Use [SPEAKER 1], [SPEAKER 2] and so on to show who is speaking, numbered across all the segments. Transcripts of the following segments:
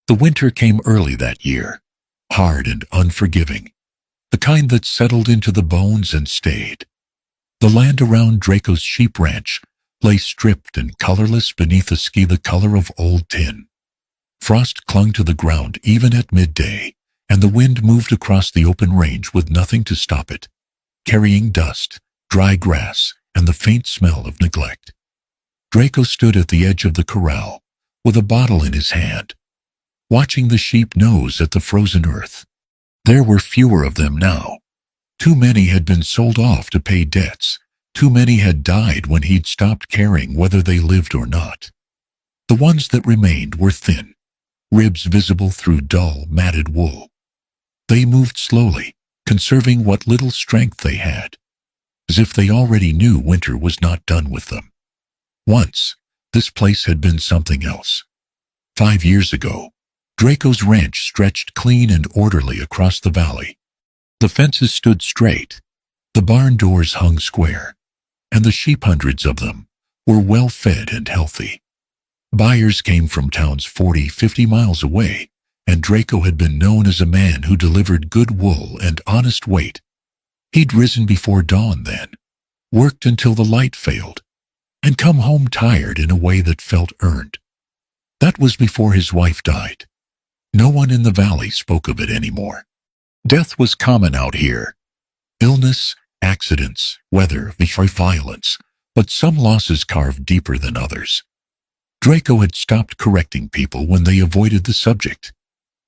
[SPEAKER 1] The winter came early that year, hard and unforgiving, the kind that settled into the bones and stayed. The land around Draco's sheep ranch lay stripped and colorless beneath a sky the color of old tin. Frost clung to the ground even at midday, and the wind moved across the open range with nothing to stop it, carrying dust, dry grass, and the faint smell of neglect. Draco stood at the edge of the corral, with a bottle in his hand, watching the sheep nose at the frozen earth. There were fewer of them now. Too many had been sold off to pay debts. Too many had died when he'd stopped caring whether they lived or not. The ones that remained were thin, ribs visible through dull, matted wool. They moved slowly, conserving what little strength they had, as if they already knew winter was not done with them. Once, this place had been something else. 5 years ago, Draco's ranch stretched clean and orderly across the valley. The fences stood straight, the barn doors hung square, and the sheep, hundreds of them, were well fed and healthy. Buyers came from towns 40, 50 miles away, and Draco had been known as a man who delivered good wool and honest weight. He'd risen before dawn then, worked until the light failed, and come home tired in a way that felt earned. That was before his wife died. No one in the valley spoke of it anymore. Death was common out here. Illness, accidents, weather, violence, but some losses carved deeper than others. Draco had stopped correcting people when they avoided the subject.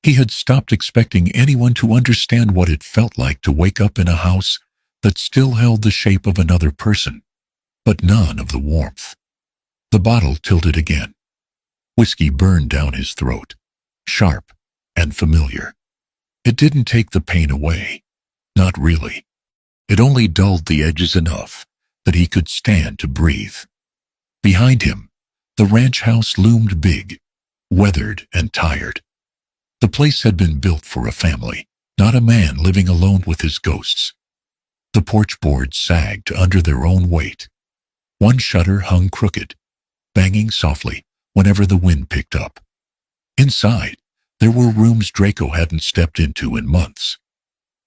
[SPEAKER 1] He had stopped expecting anyone to understand what it felt like to wake up in a house that still held the shape of another person, but none of the warmth. The bottle tilted again. Whiskey burned down his throat, sharp and familiar. It didn't take the pain away. Not really. It only dulled the edges enough that he could stand to breathe. Behind him, the ranch house loomed big, weathered and tired. The place had been built for a family, not a man living alone with his ghosts. The porch boards sagged under their own weight. One shutter hung crooked, banging softly whenever the wind picked up. Inside, there were rooms Draco hadn't stepped into in months.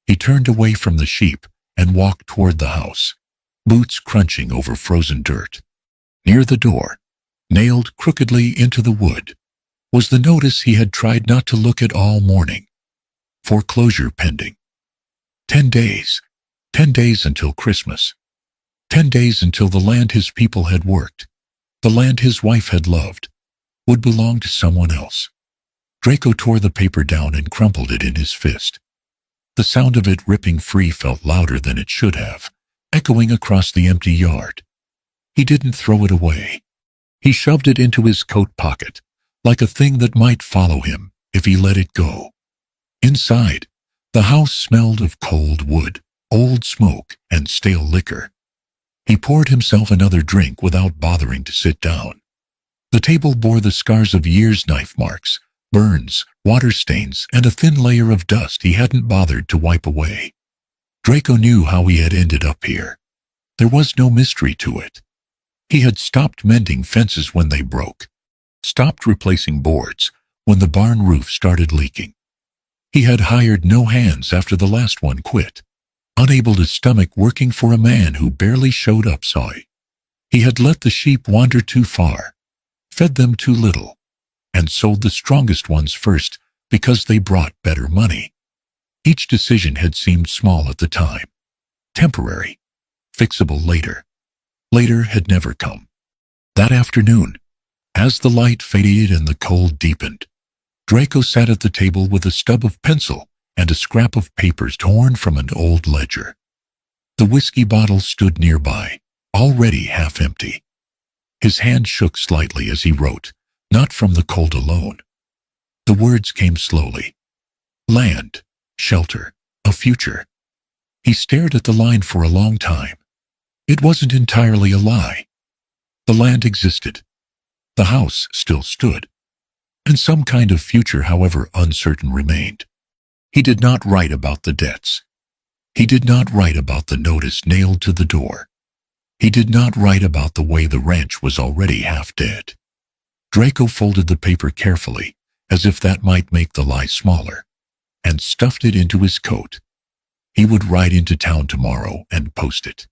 [SPEAKER 1] He turned away from the sheep and walked toward the house, boots crunching over frozen dirt. Near the door, nailed crookedly into the wood, was the notice he had tried not to look at all morning. Foreclosure pending. 10 days. 10 days until Christmas. 10 days until the land his people had worked, the land his wife had loved, would belong to someone else. Draco tore the paper down and crumpled it in his fist. The sound of it ripping free felt louder than it should have, echoing across the empty yard. He didn't throw it away. He shoved it into his coat pocket, like a thing that might follow him if he let it go. Inside, the house smelled of cold wood, old smoke, and stale liquor. He poured himself another drink without bothering to sit down. The table bore the scars of years' knife marks, burns, water stains, and a thin layer of dust he hadn't bothered to wipe away. Draco knew how he had ended up here. There was no mystery to it. He had stopped mending fences when they broke, stopped replacing boards when the barn roof started leaking. He had hired no hands after the last one quit, unable to stomach working for a man who barely showed up. He had let the sheep wander too far, fed them too little, and sold the strongest ones first because they brought better money. Each decision had seemed small at the time, temporary, fixable later. Later had never come. That afternoon, as the light faded and the cold deepened, Draco sat at the table with a stub of pencil and a scrap of paper torn from an old ledger. The whiskey bottle stood nearby, already half empty. His hand shook slightly as he wrote, not from the cold alone. The words came slowly. Land, shelter, a future. He stared at the line for a long time. It wasn't entirely a lie. The land existed. The house still stood. And some kind of future, however uncertain, remained. He did not write about the debts. He did not write about the notice nailed to the door. He did not write about the way the ranch was already half dead. Draco folded the paper carefully as if that might make the lie smaller, and stuffed it into his coat. He would ride into town tomorrow and post it.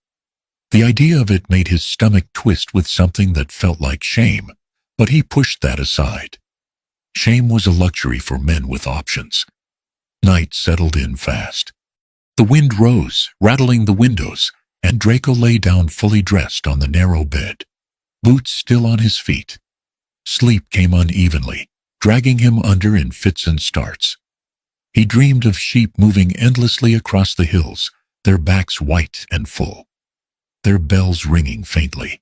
[SPEAKER 1] The idea of it made his stomach twist with something that felt like shame, but he pushed that aside. Shame was a luxury for men with options. Night settled in fast. The wind rose, rattling the windows, and Draco lay down fully dressed on the narrow bed, boots still on his feet. Sleep came unevenly, dragging him under in fits and starts. He dreamed of sheep moving endlessly across the hills, their backs white and full, their bells ringing faintly.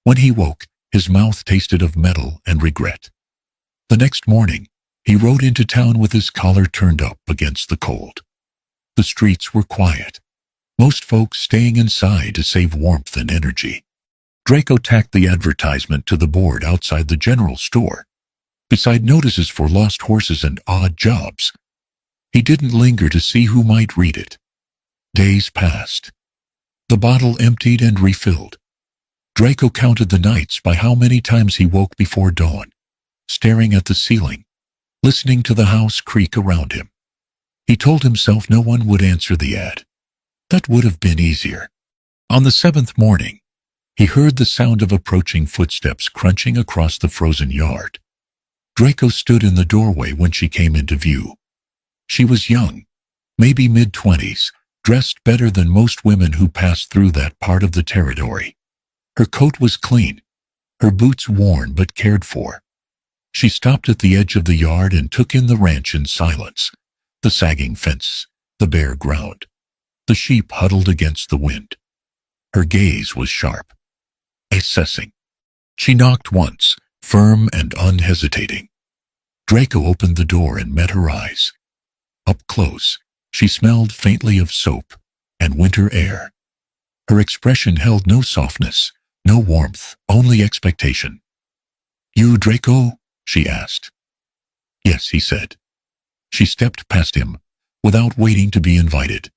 [SPEAKER 1] When he woke, his mouth tasted of metal and regret. The next morning, he rode into town with his collar turned up against the cold. The streets were quiet, most folks staying inside to save warmth and energy. Draco tacked the advertisement to the board outside the general store, beside notices for lost horses and odd jobs. He didn't linger to see who might read it. Days passed. The bottle emptied and refilled. Draco counted the nights by how many times he woke before dawn, staring at the ceiling, listening to the house creak around him. He told himself no one would answer the ad. That would have been easier. On the 7th morning, he heard the sound of approaching footsteps crunching across the frozen yard. Draco stood in the doorway when she came into view. She was young, maybe mid-20s, dressed better than most women who passed through that part of the territory. Her coat was clean, her boots worn but cared for. She stopped at the edge of the yard and took in the ranch in silence. The sagging fence, the bare ground, the sheep huddled against the wind. Her gaze was sharp, assessing. She knocked once, firm and unhesitating. Draco opened the door and met her eyes. Up close, she smelled faintly of soap and winter air. Her expression held no softness, no warmth, only expectation. "You, Draco?" she asked. "Yes," he said. She stepped past him, without waiting to be invited,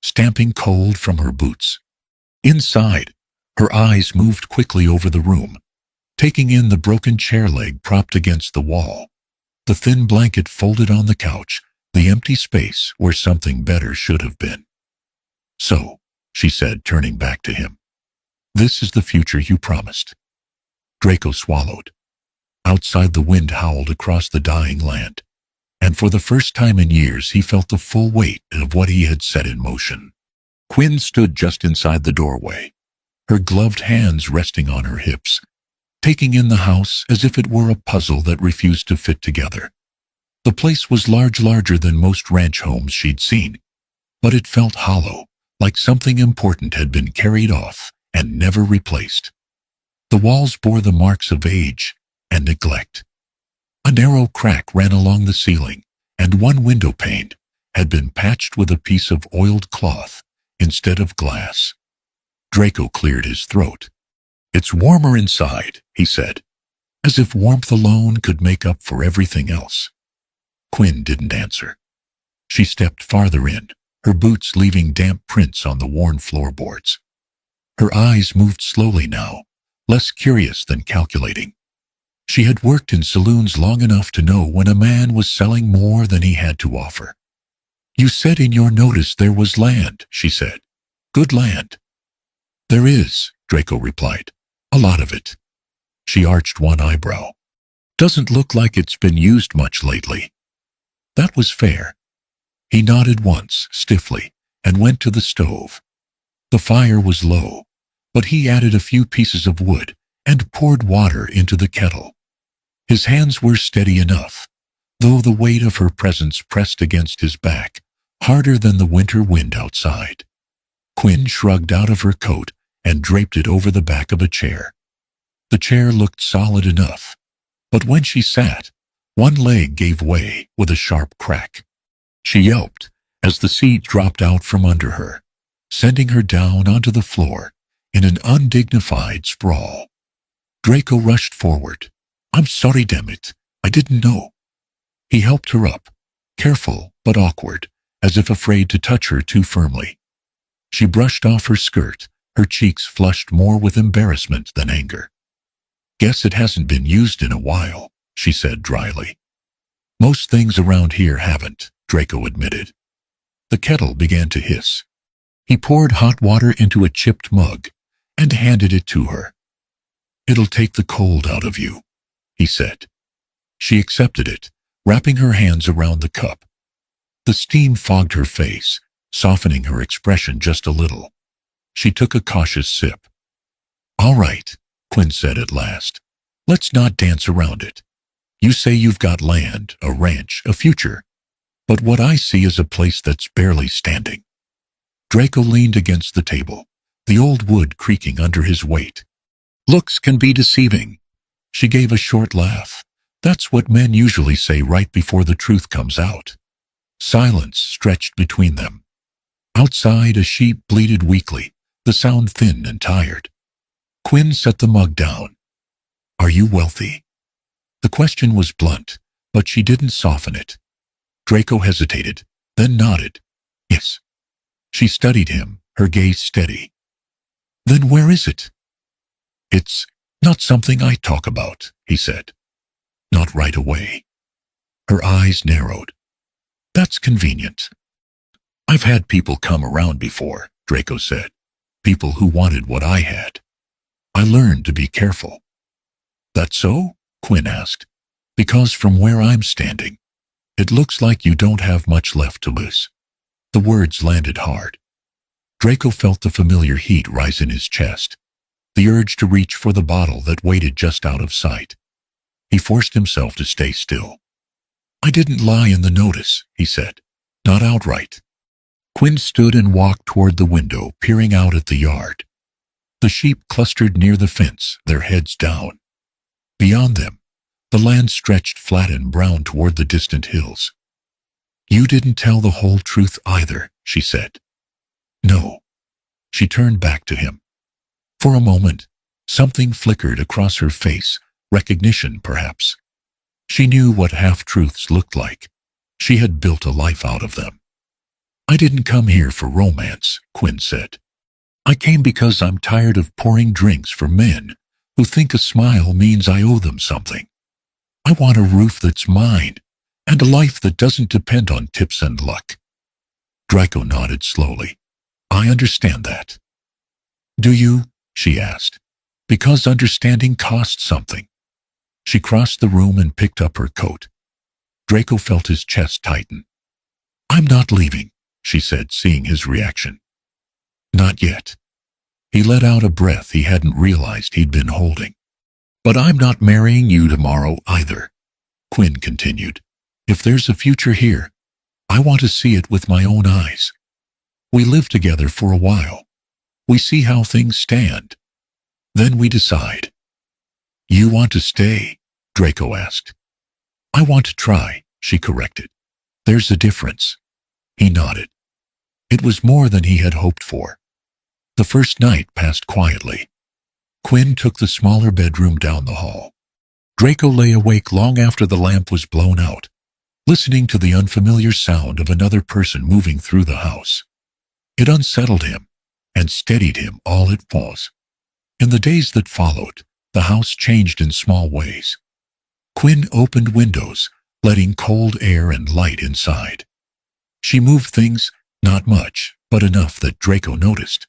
[SPEAKER 1] stamping cold from her boots. Inside, her eyes moved quickly over the room, taking in the broken chair leg propped against the wall, the thin blanket folded on the couch, the empty space where something better should have been. "So," she said, turning back to him, "this is the future you promised." Draco swallowed. Outside, the wind howled across the dying land, and for the first time in years he felt the full weight of what he had set in motion. Quinn stood just inside the doorway, her gloved hands resting on her hips, taking in the house as if it were a puzzle that refused to fit together. The place was larger than most ranch homes she'd seen, but it felt hollow, like something important had been carried off and never replaced. The walls bore the marks of age and neglect. A narrow crack ran along the ceiling, and one window pane had been patched with a piece of oiled cloth instead of glass. Draco cleared his throat. "It's warmer inside," he said, as if warmth alone could make up for everything else. Quinn didn't answer. She stepped farther in, her boots leaving damp prints on the worn floorboards. Her eyes moved slowly now, less curious than calculating. She had worked in saloons long enough to know when a man was selling more than he had to offer. "You said in your notice there was land," she said. "Good land." "There is," Draco replied. "A lot of it." She arched one eyebrow. "Doesn't look like it's been used much lately." That was fair. He nodded once, stiffly, and went to the stove. The fire was low, but he added a few pieces of wood and poured water into the kettle. His hands were steady enough, though the weight of her presence pressed against his back, harder than the winter wind outside. Quinn shrugged out of her coat and draped it over the back of a chair. The chair looked solid enough, but when she sat, one leg gave way with a sharp crack. She yelped as the seat dropped out from under her, sending her down onto the floor in an undignified sprawl. Draco rushed forward. "I'm sorry, damn it. I didn't know." He helped her up, careful but awkward, as if afraid to touch her too firmly. She brushed off her skirt, her cheeks flushed more with embarrassment than anger. "Guess it hasn't been used in a while," she said dryly. Most things around here haven't, Draco admitted. The kettle began to hiss. He poured hot water into a chipped mug and handed it to her. It'll take the cold out of you, he said. She accepted it, wrapping her hands around the cup. The steam fogged her face, softening her expression just a little. She took a cautious sip. All right, Quinn said at last. Let's not dance around it. You say you've got land, a ranch, a future. But what I see is a place that's barely standing. Draco leaned against the table, the old wood creaking under his weight. Looks can be deceiving. She gave a short laugh. That's what men usually say right before the truth comes out. Silence stretched between them. Outside, a sheep bleated weakly, the sound thin and tired. Quinn set the mug down. Are you wealthy? The question was blunt, but she didn't soften it. Draco hesitated, then nodded. Yes. She studied him, her gaze steady. Then where is it? It's not something I talk about, he said. Not right away. Her eyes narrowed. That's convenient. I've had people come around before, Draco said. People who wanted what I had. I learned to be careful. That so? Quinn asked. Because from where I'm standing, it looks like you don't have much left to lose. The words landed hard. Draco felt the familiar heat rise in his chest, the urge to reach for the bottle that waited just out of sight. He forced himself to stay still. I didn't lie in the notice, he said. Not outright. Quinn stood and walked toward the window, peering out at the yard. The sheep clustered near the fence, their heads down. Beyond them, the land stretched flat and brown toward the distant hills. You didn't tell the whole truth either, she said. No. She turned back to him. For a moment, something flickered across her face, recognition perhaps. She knew what half-truths looked like. She had built a life out of them. I didn't come here for romance, Quinn said. I came because I'm tired of pouring drinks for men who think a smile means I owe them something. I want a roof that's mine, and a life that doesn't depend on tips and luck. Draco nodded slowly. I understand that. Do you? She asked. Because understanding costs something. She crossed the room and picked up her coat. Draco felt his chest tighten. I'm not leaving, she said, seeing his reaction. Not yet. He let out a breath he hadn't realized he'd been holding. But I'm not marrying you tomorrow either, Quinn continued. If there's a future here, I want to see it with my own eyes. We live together for a while. We see how things stand. Then we decide. You want to stay? Draco asked. I want to try, she corrected. There's a difference. He nodded. It was more than he had hoped for. The first night passed quietly. Quinn took the smaller bedroom down the hall. Draco lay awake long after the lamp was blown out, listening to the unfamiliar sound of another person moving through the house. It unsettled him and steadied him all at once. In the days that followed, the house changed in small ways. Quinn opened windows, letting cold air and light inside. She moved things, not much, but enough that Draco noticed.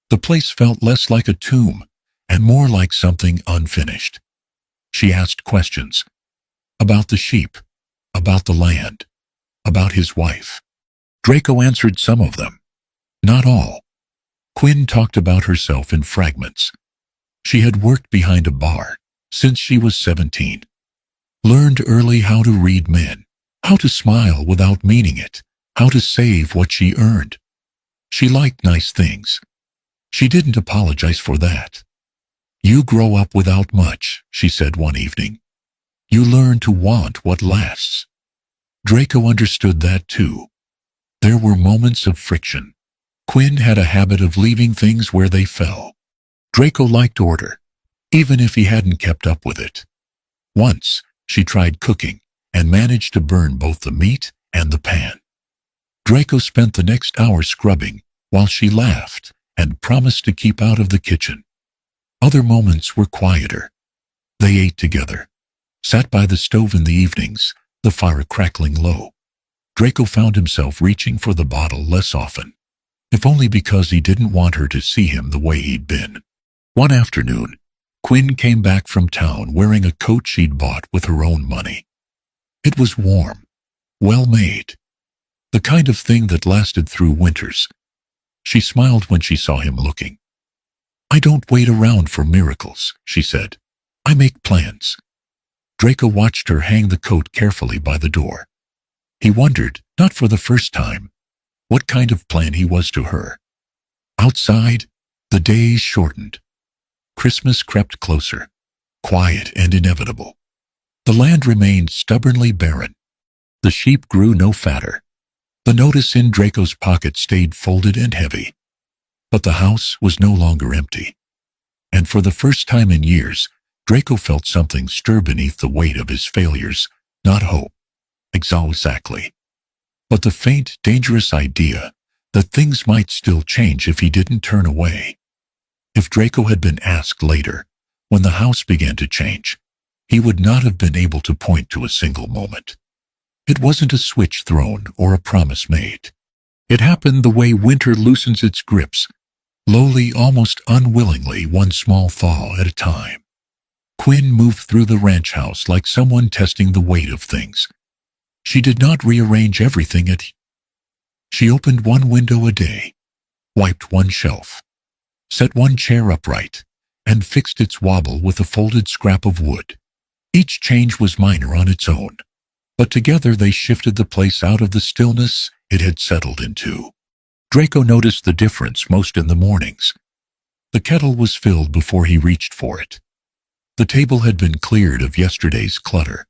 [SPEAKER 1] The place felt less like a tomb and more like something unfinished. She asked questions about the sheep, about the land, about his wife. Draco answered some of them, not all. Quinn talked about herself in fragments. She had worked behind a bar since she was 17. Learned early how to read men, how to smile without meaning it, how to save what she earned. She liked nice things. She didn't apologize for that. You grow up without much, she said one evening. You learn to want what lasts. Draco understood that too. There were moments of friction. Quinn had a habit of leaving things where they fell. Draco liked order, even if he hadn't kept up with it. Once, she tried cooking and managed to burn both the meat and the pan. Draco spent the next hour scrubbing while she laughed and promised to keep out of the kitchen. Other moments were quieter. They ate together, sat by the stove in the evenings, the fire crackling low. Draco found himself reaching for the bottle less often, if only because he didn't want her to see him the way he'd been. One afternoon, Quinn came back from town wearing a coat she'd bought with her own money. It was warm, well-made, the kind of thing that lasted through winters. She smiled when she saw him looking. "I don't wait around for miracles," she said. "I make plans." Draco watched her hang the coat carefully by the door. He wondered, not for the first time, what kind of plan he was to her. Outside, the days shortened. Christmas crept closer, quiet and inevitable. The land remained stubbornly barren. The sheep grew no fatter. The notice in Draco's pocket stayed folded and heavy. But the house was no longer empty. And for the first time in years, Draco felt something stir beneath the weight of his failures, not hope, exactly, but the faint, dangerous idea that things might still change if he didn't turn away. If Draco had been asked later, when the house began to change, he would not have been able to point to a single moment. It wasn't a switch thrown or a promise made. It happened the way winter loosens its grips, lowly, almost unwillingly, one small thaw at a time. Quinn moved through the ranch house like someone testing the weight of things. She did not rearrange everything She opened one window a day, wiped one shelf, set one chair upright, and fixed its wobble with a folded scrap of wood. Each change was minor on its own, but together they shifted the place out of the stillness it had settled into. Draco noticed the difference most in the mornings. The kettle was filled before he reached for it. The table had been cleared of yesterday's clutter.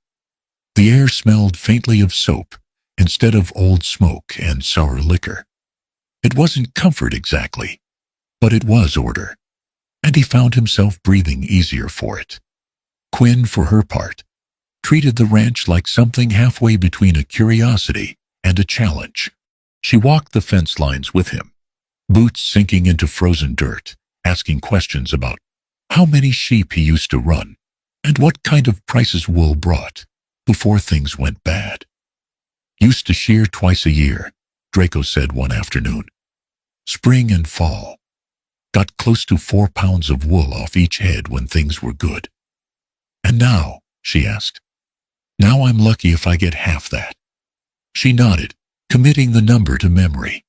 [SPEAKER 1] The air smelled faintly of soap instead of old smoke and sour liquor. It wasn't comfort exactly, but it was order, and he found himself breathing easier for it. Quinn, for her part, treated the ranch like something halfway between a curiosity and a challenge. She walked the fence lines with him, boots sinking into frozen dirt, asking questions about how many sheep he used to run and what kind of prices wool brought before things went bad. "Used to shear twice a year," Draco said one afternoon. "Spring and fall. Got close to 4 pounds of wool off each head when things were good." "And now?" she asked. "Now I'm lucky if I get half that." She nodded, committing the number to memory.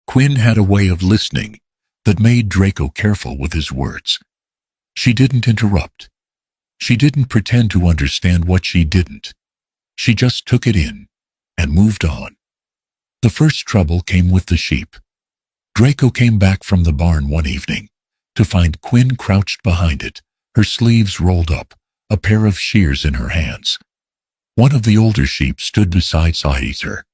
[SPEAKER 1] Quinn had a way of listening that made Draco careful with his words. She didn't interrupt. She didn't pretend to understand what she didn't. She just took it in and moved on. The first trouble came with the sheep. Draco came back from the barn one evening to find Quinn crouched behind it, her sleeves rolled up, a pair of shears in her hands. One of the older sheep stood beside her,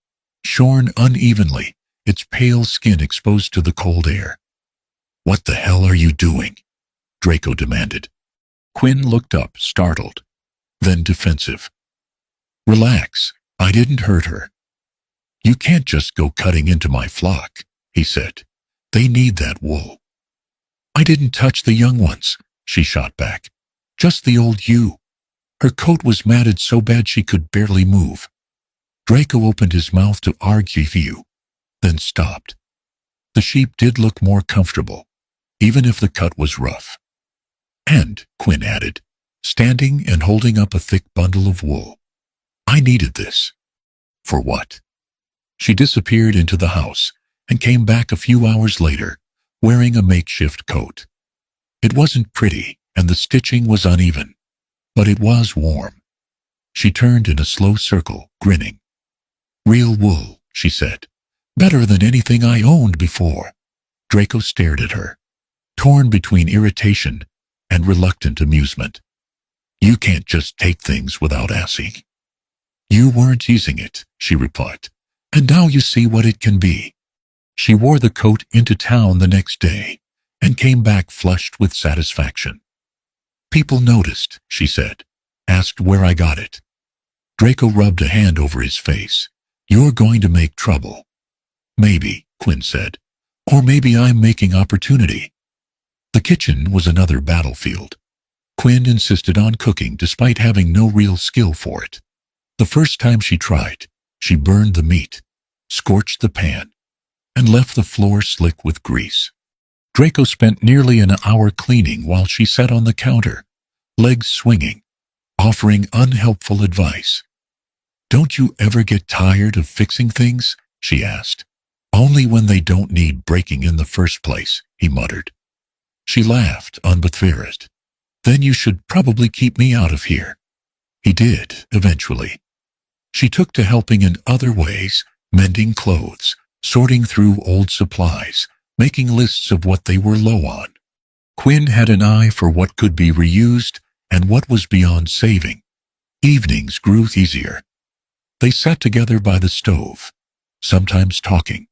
[SPEAKER 1] shorn unevenly, its pale skin exposed to the cold air. "What the hell are you doing?" Draco demanded. Quinn looked up, startled, then defensive. "Relax, I didn't hurt her." "You can't just go cutting into my flock," he said. "They need that wool." "I didn't touch the young ones," she shot back. "Just the old ewe." Her coat was matted so bad she could barely move. Draco opened his mouth to argue, then stopped. The sheep did look more comfortable, even if the cut was rough. "And," Quinn added, standing and holding up a thick bundle of wool, "I needed this." "For what?" She disappeared into the house and came back a few hours later, wearing a makeshift coat. It wasn't pretty, and the stitching was uneven, but it was warm. She turned in a slow circle, grinning. "Real wool," she said. "Better than anything I owned before." Draco stared at her, torn between irritation and reluctant amusement. "You can't just take things without asking." "You weren't using it," she replied, "and now you see what it can be." She wore the coat into town the next day and came back flushed with satisfaction. "People noticed," she said, "asked where I got it." Draco rubbed a hand over his face. "You're going to make trouble." "Maybe," Quinn said, "or maybe I'm making opportunity." The kitchen was another battlefield. Quinn insisted on cooking despite having no real skill for it. The first time she tried, she burned the meat, scorched the pan, and left the floor slick with grease. Draco spent nearly an hour cleaning while she sat on the counter, legs swinging, offering unhelpful advice. "Don't you ever get tired of fixing things?" she asked. "Only when they don't need breaking in the first place," he muttered. She laughed, unbothered. "Then you should probably keep me out of here." He did, eventually. She took to helping in other ways, mending clothes, sorting through old supplies, making lists of what they were low on. Quinn had an eye for what could be reused and what was beyond saving. Evenings grew easier. They sat together by the stove, sometimes talking,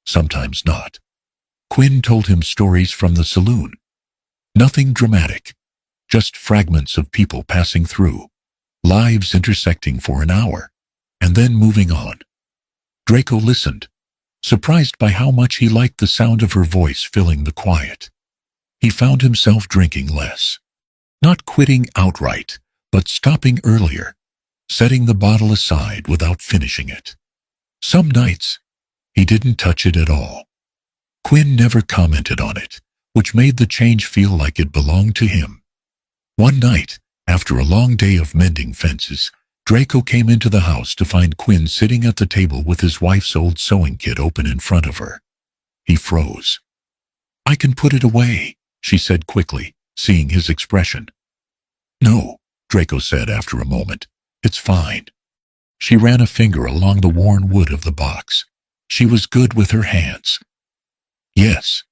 [SPEAKER 1] sometimes not. Quinn told him stories from the saloon. Nothing dramatic, just fragments of people passing through, lives intersecting for an hour, and then moving on. Draco listened, surprised by how much he liked the sound of her voice filling the quiet. He found himself drinking less. Not quitting outright, but stopping earlier, setting the bottle aside without finishing it. Some nights, he didn't touch it at all. Quinn never commented on it, which made the change feel like it belonged to him. One night, after a long day of mending fences, Draco came into the house to find Quinn sitting at the table with his wife's old sewing kit open in front of her. He froze. "I can put it away," she said quickly, seeing his expression. "No," Draco said after a moment. "It's fine." She ran a finger along the worn wood of the box. She was good with her hands. "Yes."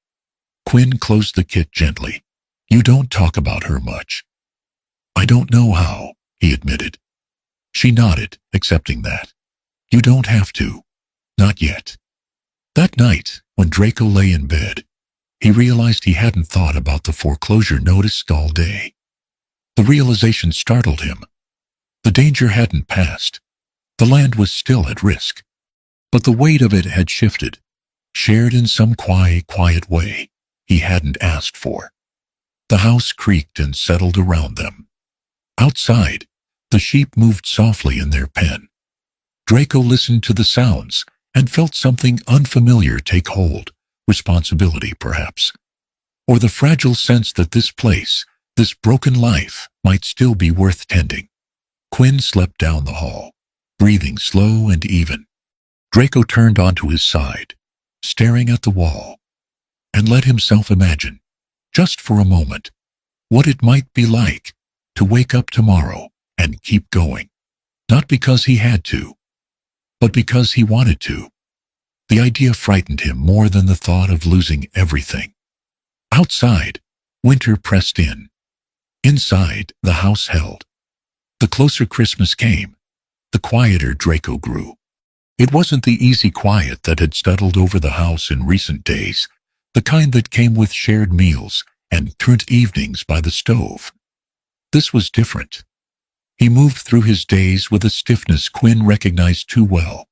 [SPEAKER 1] Quinn closed the kit gently. "You don't talk about her much." "I don't know how," he admitted. She nodded, accepting that. "You don't have to. Not yet." That night, when Draco lay in bed, he realized he hadn't thought about the foreclosure notice all day. The realization startled him. The danger hadn't passed. The land was still at risk. But the weight of it had shifted, shared in some quiet way he hadn't asked for. The house creaked and settled around them. Outside, the sheep moved softly in their pen. Draco listened to the sounds and felt something unfamiliar take hold, responsibility perhaps, or the fragile sense that this place, this broken life, might still be worth tending. Quinn slept down the hall, breathing slow and even. Draco turned onto his side, staring at the wall, and let himself imagine, just for a moment, what it might be like to wake up tomorrow and keep going, not because he had to, but because he wanted to. The idea frightened him more than the thought of losing everything. Outside, winter pressed in. Inside, the house held. The closer Christmas came, the quieter Draco grew. It wasn't the easy quiet that had settled over the house in recent days, the kind that came with shared meals and turnt evenings by the stove. This was different. He moved through his days with a stiffness Quinn recognized too well,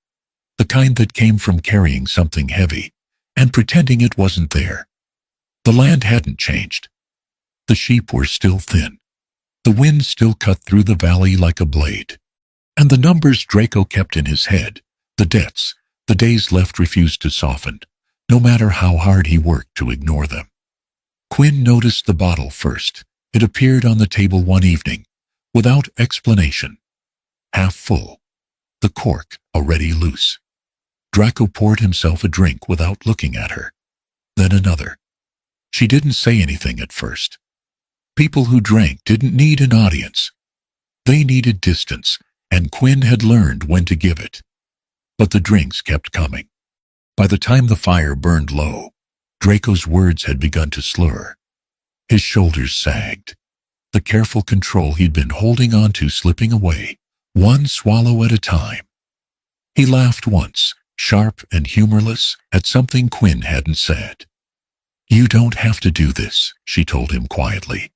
[SPEAKER 1] the kind that came from carrying something heavy and pretending it wasn't there. The land hadn't changed. The sheep were still thin. The wind still cut through the valley like a blade. And the numbers Draco kept in his head, the debts, the days left refused to soften, no matter how hard he worked to ignore them. Quinn noticed the bottle first. It appeared on the table one evening, without explanation. Half full, the cork already loose. Draco poured himself a drink without looking at her. Then another. She didn't say anything at first. People who drank didn't need an audience. They needed distance, and Quinn had learned when to give it. But the drinks kept coming. By the time the fire burned low, Draco's words had begun to slur. His shoulders sagged. The careful control he'd been holding on to slipping away, one swallow at a time. He laughed once, sharp and humorless, at something Quinn hadn't said. "You don't have to do this," she told him quietly.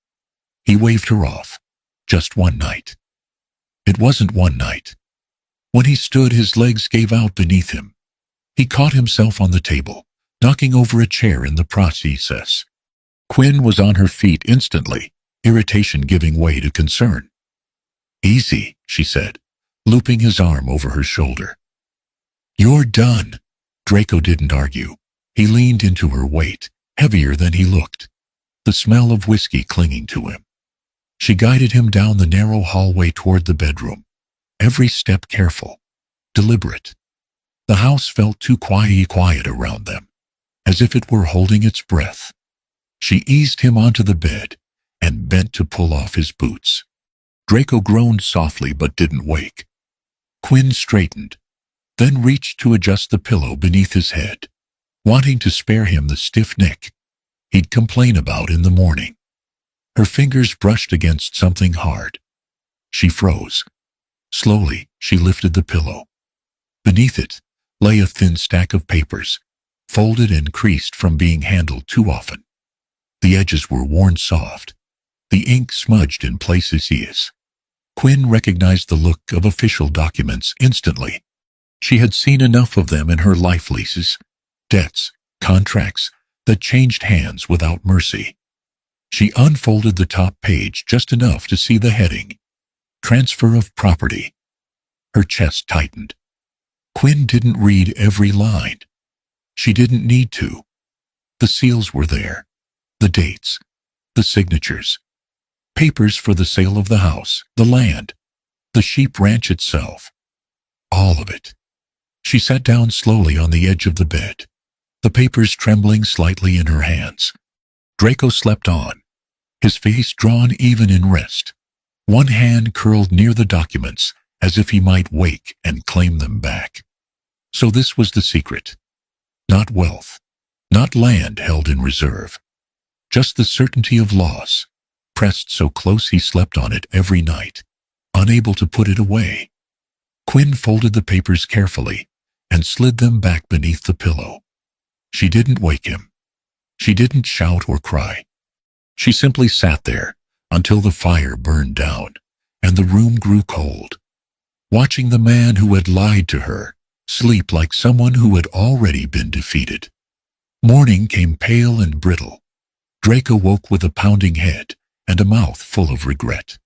[SPEAKER 1] He waved her off. Just one night. It wasn't one night. When he stood, his legs gave out beneath him. He caught himself on the table, knocking over a chair in the process. Quinn was on her feet instantly, irritation giving way to concern. "Easy," she said, looping his arm over her shoulder. "You're done." Draco didn't argue. He leaned into her weight, heavier than he looked, the smell of whiskey clinging to him. She guided him down the narrow hallway toward the bedroom, every step careful, deliberate. The house felt too quiet around them, as if it were holding its breath. She eased him onto the bed and bent to pull off his boots. Draco groaned softly but didn't wake. Quinn straightened, then reached to adjust the pillow beneath his head, wanting to spare him the stiff neck he'd complain about in the morning. Her fingers brushed against something hard. She froze. Slowly, she lifted the pillow. Beneath it lay a thin stack of papers, folded and creased from being handled too often. The edges were worn soft, the ink smudged in places. Quinn recognized the look of official documents instantly. She had seen enough of them in her life leases, debts, contracts that changed hands without mercy. She unfolded the top page just enough to see the heading, Transfer of Property. Her chest tightened. Quinn didn't read every line. She didn't need to. The seals were there, the dates, the signatures, papers for the sale of the house, the land, the sheep ranch itself. All of it. She sat down slowly on the edge of the bed, the papers trembling slightly in her hands. Draco slept on, his face drawn even in rest. One hand curled near the documents as if he might wake and claim them back. So this was the secret. Not wealth, not land held in reserve. Just the certainty of loss, pressed so close he slept on it every night, unable to put it away. Quinn folded the papers carefully and slid them back beneath the pillow. She didn't wake him. She didn't shout or cry. She simply sat there until the fire burned down and the room grew cold, watching the man who had lied to her sleep like someone who had already been defeated. Morning came pale and brittle. Draco woke with a pounding head and a mouth full of regret.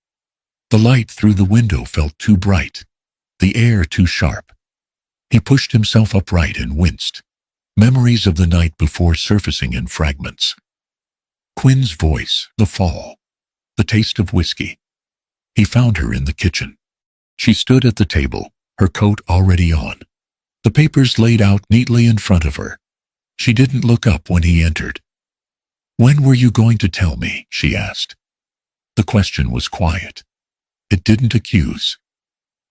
[SPEAKER 1] The light through the window felt too bright, the air too sharp. He pushed himself upright and winced, memories of the night before surfacing in fragments. Quinn's voice, the fall, the taste of whiskey. He found her in the kitchen. She stood at the table, her coat already on, the papers laid out neatly in front of her. She didn't look up when he entered. "When were you going to tell me?" she asked. The question was quiet. It didn't accuse.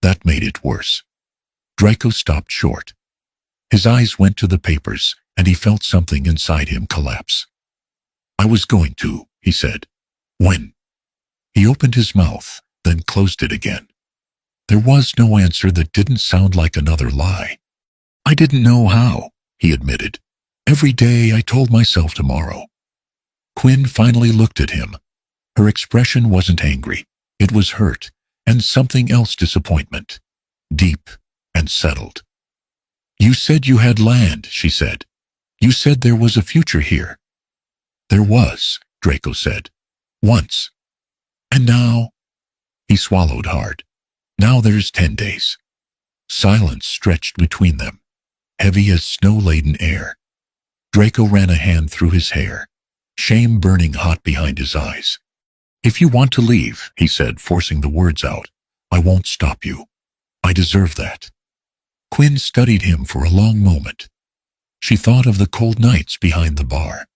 [SPEAKER 1] That made it worse. Draco stopped short. His eyes went to the papers, and he felt something inside him collapse. "I was going to," he said. "When?" He opened his mouth, then closed it again. There was no answer that didn't sound like another lie. "I didn't know how," he admitted. "Every day I told myself tomorrow." Quinn finally looked at him. Her expression wasn't angry. It was hurt, and something else, disappointment. Deep and settled. "You said you had land," she said. "You said there was a future here." "There was," Draco said. "Once. And now?" He swallowed hard. "Now there's 10 days. Silence stretched between them, heavy as snow-laden air. Draco ran a hand through his hair, shame burning hot behind his eyes. "If you want to leave," he said, forcing the words out, "I won't stop you. I deserve that." Quinn studied him for a long moment. She thought of the cold nights behind the bar,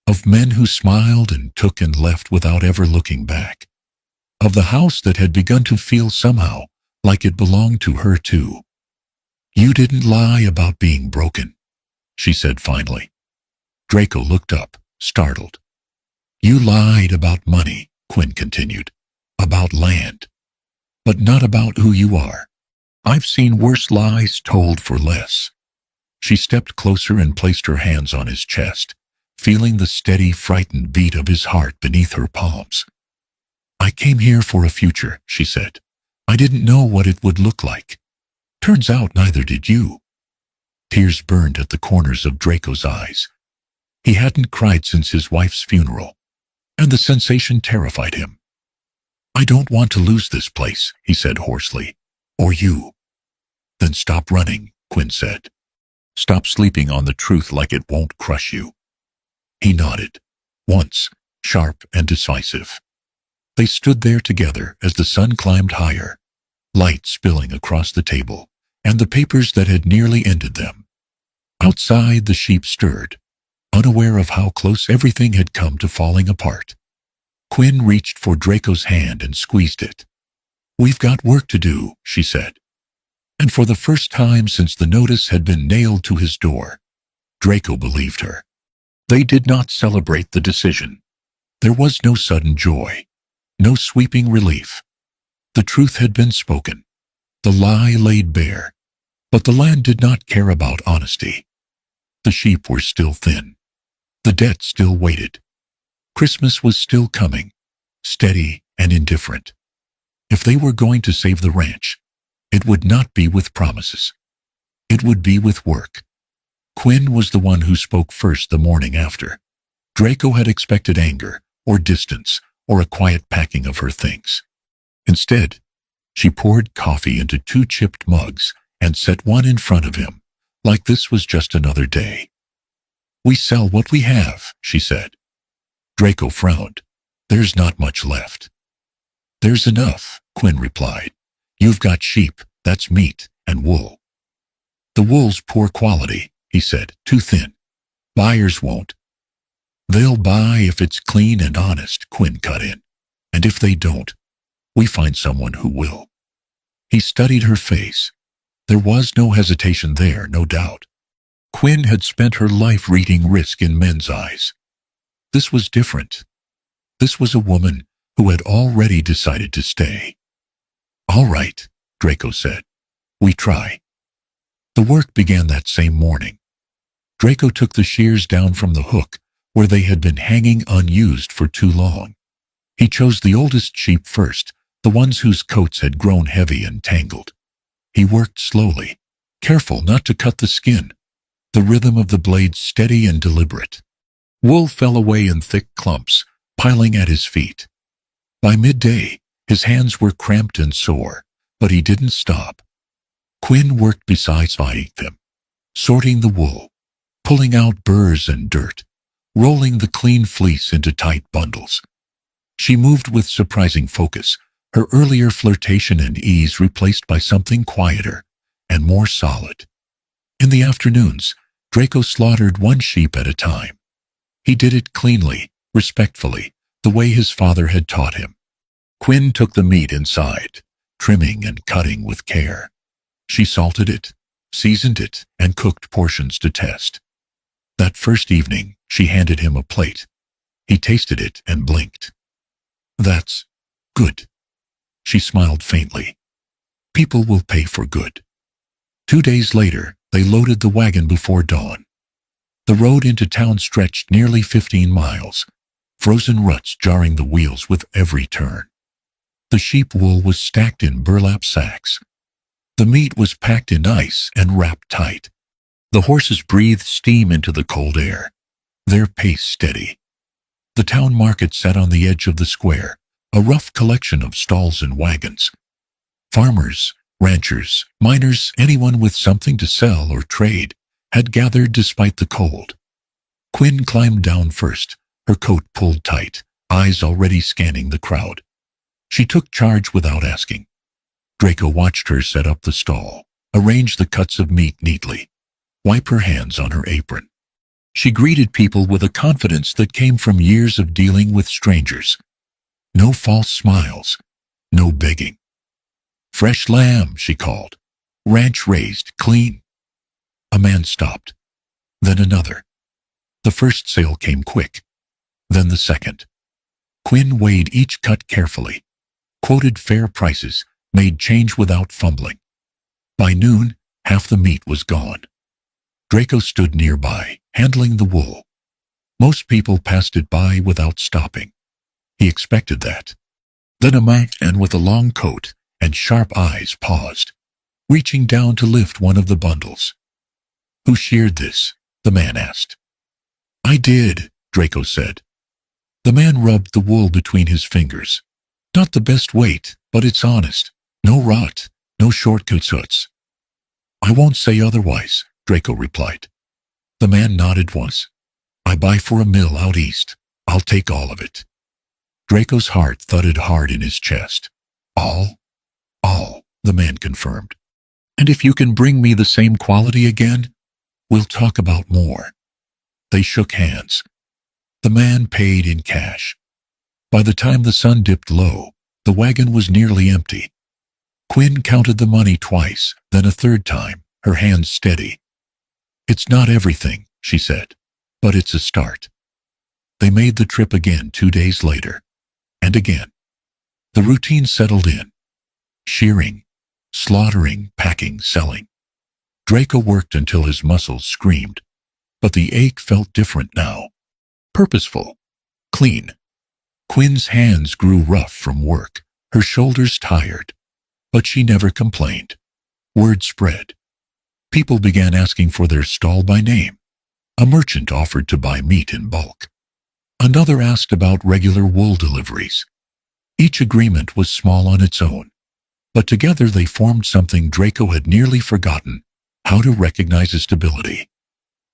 [SPEAKER 1] of men who smiled and took and left without ever looking back, of the house that had begun to feel somehow like it belonged to her too. "You didn't lie about being broken," she said finally. Draco looked up, startled. "You lied about money," Quinn continued, "about land, but not about who you are. I've seen worse lies told for less." She stepped closer and placed her hands on his chest, feeling the steady, frightened beat of his heart beneath her palms. "I came here for a future," she said. "I didn't know what it would look like. Turns out neither did you." Tears burned at the corners of Draco's eyes. He hadn't cried since his wife's funeral, and the sensation terrified him. "I don't want to lose this place," he said hoarsely, Or you. Then stop running, Quinn said. Stop sleeping on the truth like it won't crush you. He nodded. Once, sharp and decisive. They stood there together as the sun climbed higher, light spilling across the table, and the papers that had nearly ended them. Outside, the sheep stirred, unaware of how close everything had come to falling apart. Quinn reached for Draco's hand and squeezed it. "We've got work to do," she said. And for the first time since the notice had been nailed to his door, Draco believed her. They did not celebrate the decision. There was no sudden joy, no sweeping relief. The truth had been spoken, the lie laid bare, but the land did not care about honesty. The sheep were still thin. The debt still waited. Christmas was still coming, steady and indifferent. If they were going to save the ranch, it would not be with promises. It would be with work. Quinn was the one who spoke first the morning after. Draco had expected anger, or distance, or a quiet packing of her things. Instead, she poured coffee into 2 chipped mugs and set one in front of him, like this was just another day. "We sell what we have," she said. Draco frowned. "There's not much left." "There's enough," Quinn replied. "You've got sheep, that's meat, and wool." "The wool's poor quality," he said, "too thin. Buyers won't." "They'll buy if it's clean and honest," Quinn cut in. "And if they don't, we find someone who will." He studied her face. There was no hesitation there, no doubt. Quinn had spent her life reading risk in men's eyes. This was different. This was a woman who had already decided to stay. "All right," Draco said. "We try." The work began that same morning. Draco took the shears down from the hook where they had been hanging unused for too long. He chose the oldest sheep first, the ones whose coats had grown heavy and tangled. He worked slowly, careful not to cut the skin, the rhythm of the blade steady and deliberate. Wool fell away in thick clumps, piling at his feet. By midday, his hands were cramped and sore, but he didn't stop. Quinn worked beside them, sorting the wool, pulling out burrs and dirt, rolling the clean fleece into tight bundles. She moved with surprising focus, her earlier flirtation and ease replaced by something quieter and more solid. In the afternoons, Draco slaughtered 1 sheep at a time. He did it cleanly, respectfully, the way his father had taught him. Quinn took the meat inside, trimming and cutting with care. She salted it, seasoned it, and cooked portions to test. That first evening, she handed him a plate. He tasted it and blinked. "That's good." She smiled faintly. "People will pay for good." 2 days later, they loaded the wagon before dawn. The road into town stretched nearly 15 miles, frozen ruts jarring the wheels with every turn. The sheep wool was stacked in burlap sacks. The meat was packed in ice and wrapped tight. The horses breathed steam into the cold air, their pace steady. The town market sat on the edge of the square, a rough collection of stalls and wagons. Farmers, ranchers, miners, anyone with something to sell or trade, had gathered despite the cold. Quinn climbed down first, her coat pulled tight, eyes already scanning the crowd. She took charge without asking. Draco watched her set up the stall, arrange the cuts of meat neatly, wipe her hands on her apron. She greeted people with a confidence that came from years of dealing with strangers. No false smiles, no begging. "Fresh lamb," she called. "Ranch raised, clean." A man stopped, then another. The first sale came quick, then the second. Quinn weighed each cut carefully, quoted fair prices, made change without fumbling. By noon, half the meat was gone. Draco stood nearby, handling the wool. Most people passed it by without stopping. He expected that. Then a man with a long coat and sharp eyes paused, reaching down to lift one of the bundles. "Who sheared this?" the man asked. "I did," Draco said. The man rubbed the wool between his fingers. "Not the best weight, but it's honest. No rot, No shortcuts. I won't say otherwise, Draco replied. The man nodded once. I buy for a mill out east. I'll take all of it. Draco's heart thudded hard in his chest. All, the man confirmed. And if you can bring me the same quality again, we'll talk about more. They shook hands. The man paid in cash. By the time the sun dipped low, the wagon was nearly empty. Quinn counted the money twice, then a third time, her hands steady. It's not everything, she said, but it's a start. They made the trip again 2 days later, and again. The routine settled in. Shearing, slaughtering, packing, selling. Draco worked until his muscles screamed, but the ache felt different now. Purposeful, clean. Quinn's hands grew rough from work, her shoulders tired, but she never complained. Word spread. People began asking for their stall by name. A merchant offered to buy meat in bulk. Another asked about regular wool deliveries. Each agreement was small on its own, but together they formed something Draco had nearly forgotten: how to recognize his stability.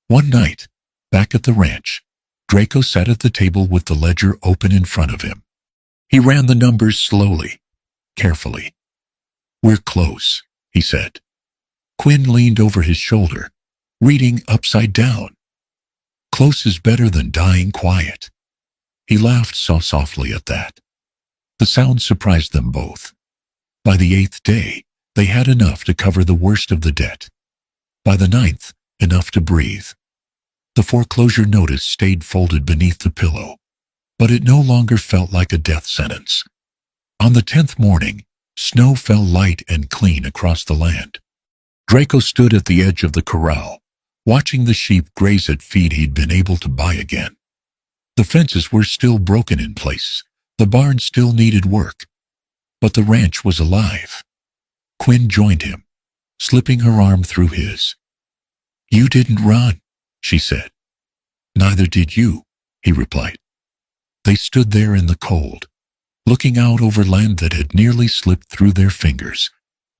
[SPEAKER 1] One night, back at the ranch, Draco sat at the table with the ledger open in front of him. He ran the numbers slowly, carefully. We're close, he said. Quinn leaned over his shoulder, reading upside down. Close is better than dying quiet. He laughed softly at that. The sound surprised them both. By the 8th day, they had enough to cover the worst of the debt. By the 9th, enough to breathe. The foreclosure notice stayed folded beneath the pillow, but it no longer felt like a death sentence. On the 10th morning, snow fell light and clean across the land. Draco stood at the edge of the corral, watching the sheep graze at feed he'd been able to buy again. The fences were still broken in place. The barn still needed work. But the ranch was alive. Quinn joined him, slipping her arm through his. You didn't run, she said. Neither did you, he replied. They stood there in the cold, looking out over land that had nearly slipped through their fingers,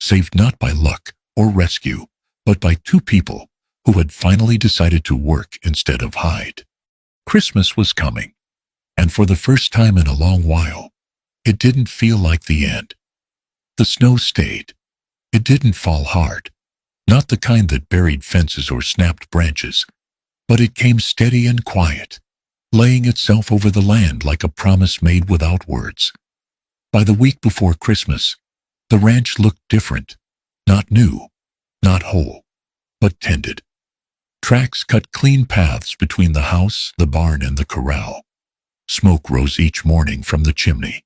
[SPEAKER 1] saved not by luck or rescue, but by two people who had finally decided to work instead of hide. Christmas was coming, and for the first time in a long while, it didn't feel like the end. The snow stayed. It didn't fall hard, not the kind that buried fences or snapped branches, but it came steady and quiet, laying itself over the land like a promise made without words. By the week before Christmas, the ranch looked different, not new, not whole, but tended. Tracks cut clean paths between the house, the barn, and the corral. Smoke rose each morning from the chimney.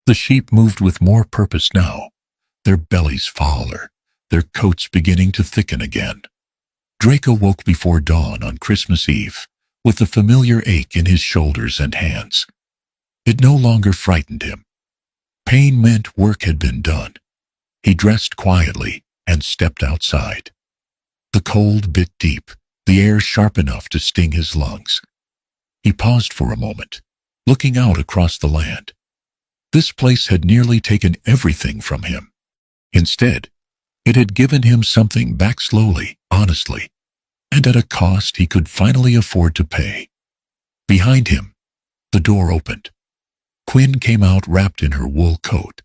[SPEAKER 1] The sheep moved with more purpose now, their bellies fuller, their coats beginning to thicken again. Draco woke before dawn on Christmas Eve, with the familiar ache in his shoulders and hands. It no longer frightened him. Pain meant work had been done. He dressed quietly and stepped outside. The cold bit deep, the air sharp enough to sting his lungs. He paused for a moment, looking out across the land. This place had nearly taken everything from him. Instead, it had given him something back slowly, honestly, and at a cost he could finally afford to pay. Behind him, the door opened. Quinn came out wrapped in her wool coat,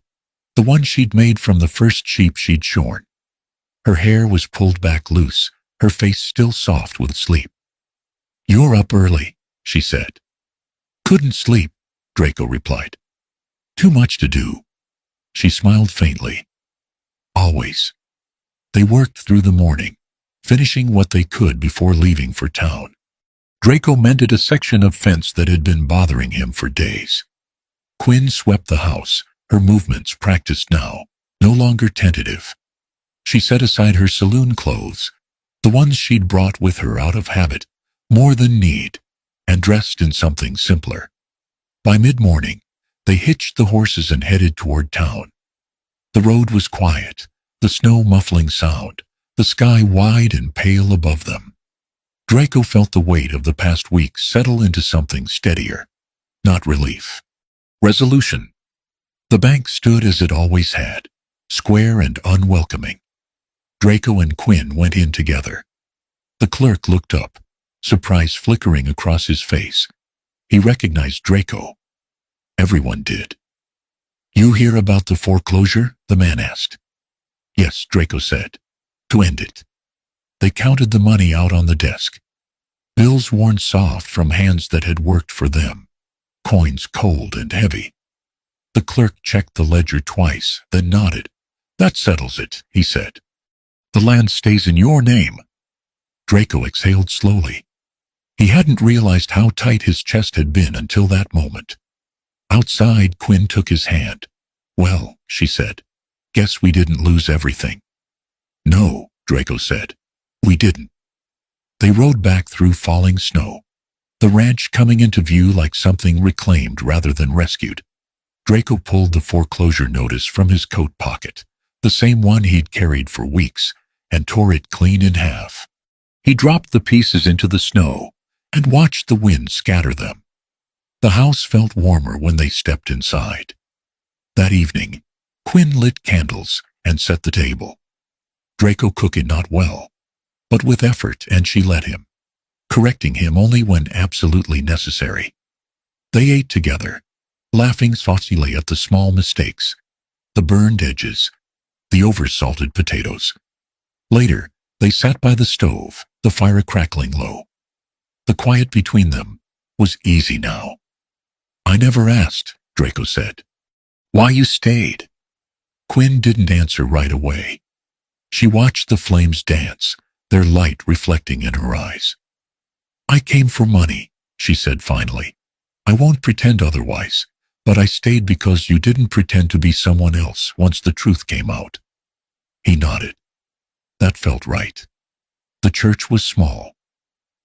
[SPEAKER 1] the one she'd made from the first sheep she'd shorn. Her hair was pulled back loose, her face still soft with sleep. You're up early, she said. Couldn't sleep, Draco replied. Too much to do. She smiled faintly. Always. They worked through the morning, finishing what they could before leaving for town. Draco mended a section of fence that had been bothering him for days. Quinn swept the house, her movements practiced now, no longer tentative. She set aside her saloon clothes, the ones she'd brought with her out of habit, more than need, and dressed in something simpler. By mid-morning, they hitched the horses and headed toward town. The road was quiet, the snow muffling sound, the sky wide and pale above them. Draco felt the weight of the past week settle into something steadier, not relief. Resolution. The bank stood as it always had, square and unwelcoming. Draco and Quinn went in together. The clerk looked up, surprise flickering across his face. He recognized Draco. Everyone did. "You hear about the foreclosure?" the man asked. "Yes," Draco said. "To end it." They counted the money out on the desk. Bills worn soft from hands that had worked for them. Coins cold and heavy. The clerk checked the ledger twice, then nodded. "That settles it," he said. "The land stays in your name." Draco exhaled slowly. He hadn't realized how tight his chest had been until that moment. Outside, Quinn took his hand. "Well," she said, "guess we didn't lose everything." "No," Draco said, "we didn't." They rode back through falling snow, the ranch coming into view like something reclaimed rather than rescued. Draco pulled the foreclosure notice from his coat pocket, the same one he'd carried for weeks, and tore it clean in half. He dropped the pieces into the snow and watched the wind scatter them. The house felt warmer when they stepped inside. That evening, Quinn lit candles and set the table. Draco cooked it not well, but with effort, and she let him, correcting him only when absolutely necessary. They ate together, laughing softly at the small mistakes, the burned edges, the oversalted potatoes. Later, they sat by the stove, the fire crackling low. The quiet between them was easy now. "I never asked," Draco said, "why you stayed." Quinn didn't answer right away. She watched the flames dance, their light reflecting in her eyes. "I came for money," she said finally. "I won't pretend otherwise, but I stayed because you didn't pretend to be someone else once the truth came out." He nodded. That felt right. The church was small,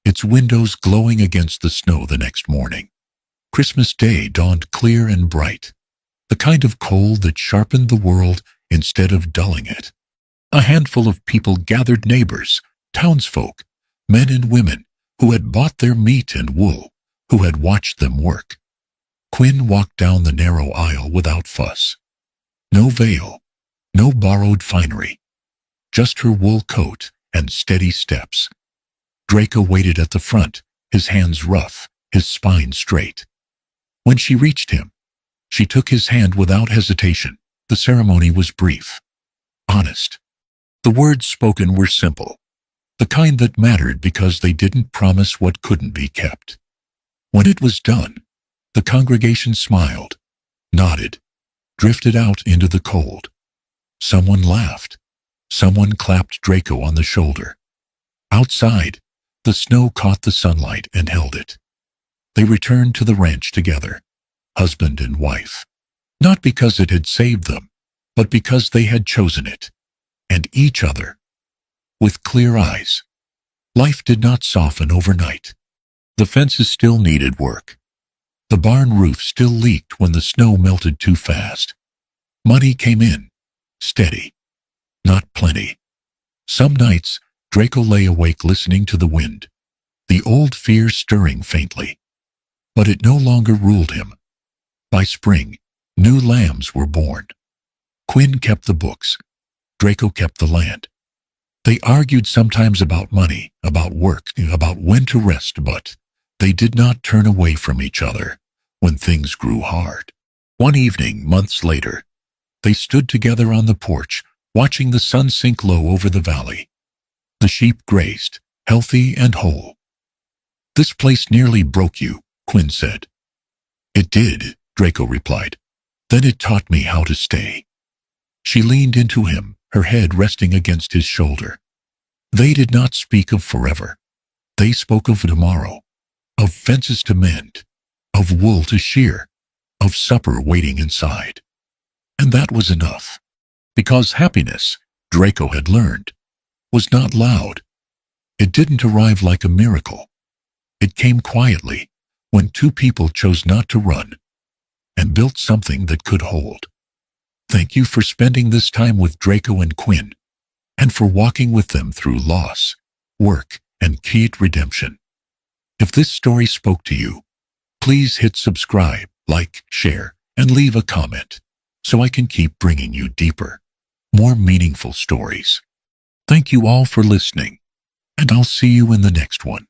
[SPEAKER 1] its windows glowing against the snow the next morning. Christmas Day dawned clear and bright, the kind of cold that sharpened the world instead of dulling it. A handful of people gathered, neighbors, townsfolk, men and women who had bought their meat and wool, who had watched them work. Quinn walked down the narrow aisle without fuss. No veil, no borrowed finery, just her wool coat and steady steps. Draco waited at the front, his hands rough, his spine straight. When she reached him, she took his hand without hesitation. The ceremony was brief, honest. The words spoken were simple, the kind that mattered because they didn't promise what couldn't be kept. When it was done, the congregation smiled, nodded, drifted out into the cold. Someone laughed. Someone clapped Draco on the shoulder. Outside, the snow caught the sunlight and held it. They returned to the ranch together, husband and wife. Not because it had saved them, but because they had chosen it, and each other. With clear eyes. Life did not soften overnight. The fences still needed work. The barn roof still leaked when the snow melted too fast. Money came in, steady, not plenty. Some nights, Draco lay awake listening to the wind, the old fear stirring faintly. But it no longer ruled him. By spring, new lambs were born. Quinn kept the books. Draco kept the land. They argued sometimes about money, about work, about when to rest, but they did not turn away from each other when things grew hard. One evening, months later, they stood together on the porch, watching the sun sink low over the valley. The sheep grazed, healthy and whole. "This place nearly broke you," Quinn said. "It did," Draco replied. "Then it taught me how to stay." She leaned into him, her head resting against his shoulder. They did not speak of forever. They spoke of tomorrow, of fences to mend, of wool to shear, of supper waiting inside. And that was enough. Because happiness, Draco had learned, was not loud. It didn't arrive like a miracle. It came quietly, when two people chose not to run and built something that could hold. Thank you for spending this time with Draco and Quinn, and for walking with them through loss, work, and keyed redemption. If this story spoke to you, please hit subscribe, like, share, and leave a comment, so I can keep bringing you deeper. more meaningful stories. Thank you all for listening, and I'll see you in the next one.